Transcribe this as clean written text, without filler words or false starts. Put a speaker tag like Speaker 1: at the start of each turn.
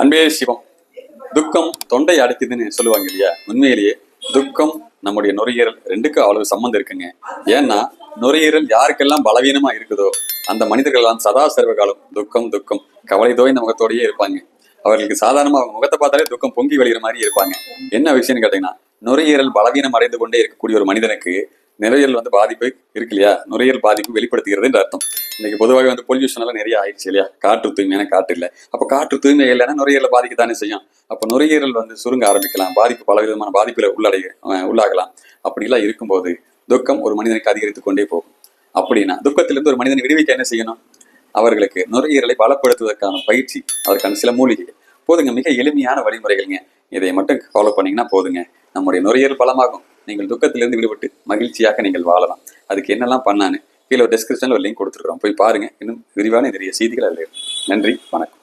Speaker 1: அன்பே சிவம். துக்கம் தொண்டை அடைக்குதுன்னு சொல்லுவாங்க இல்லையா? உண்மையிலேயே துக்கம் நம்முடைய நுரையீரல் ரெண்டுக்கும் அவ்வளவு சம்மந்தம் இருக்குங்க. ஏன்னா நுரையீரல் யாருக்கெல்லாம் பலவீனமா இருக்குதோ அந்த மனிதர்கள் எல்லாம் சதா சர்வகாலம் துக்கம் துக்கம் கவலை தோய்ந்த முகத்தோடயே இருப்பாங்க. அவர்களுக்கு சாதாரணமா அவங்க முகத்தை பார்த்தாலே துக்கம் பொங்கி வழிகிற மாதிரி இருப்பாங்க. என்ன விஷயம்னு கேட்டீங்கன்னா, நுரையீரல் பலவீனம் அடைந்து கொண்டே இருக்கக்கூடிய ஒரு மனிதனுக்கு நுரையீரல் பாதிப்பு இருக்கு இல்லையா? நுரையீரல் பாதிப்பு வெளிப்படுத்துகிறது என்று அர்த்தம். இன்னைக்கு பொதுவாக பொல்யூஷன் எல்லாம் நிறைய ஆயிடுச்சு இல்லையா? காற்று தூய்மையான காற்று இல்லை. அப்ப காற்று தூய்மை இல்லைன்னா நுரையீரல் பாதிக்கத்தானே செய்யும். அப்ப நுரையீரல் சுருங்க ஆரம்பிக்கலாம், பாதிப்பு பலவிதமான பாதிப்புல உள்ளாகலாம். அப்படிலாம் இருக்கும்போது துக்கம் ஒரு மனிதனுக்கு அதிகரித்து கொண்டே போகும். அப்படின்னா துக்கத்திலிருந்து ஒரு மனிதனை விடுவிக்க என்ன செய்யணும்? அவர்களுக்கு நுரையீரலை பலப்படுத்துவதற்கான பயிற்சி, அதற்கான சில மூலிகைகள் போதுங்க. மிக எளிமையான வழிமுறைகள்ங்க. இதை மட்டும் ஃபாலோ பண்ணீங்கன்னா போதுங்க, நம்முடைய நுரையீரல் பலமாகும். நீங்கள் துக்கத்திலிருந்து விடுபட்டு மகிழ்ச்சியாக நீங்கள் வாழலாம். அதுக்கு என்னெல்லாம் பண்ணான்னு கீழே டிஸ்கிரிப்ஷன்ல ஒரு லிங்க் கொடுத்துருக்கோம், போய் பாருங்க. இன்னும் விரிவான நிறைய செய்திகள் அதில் இருக்கு. நன்றி, வணக்கம்.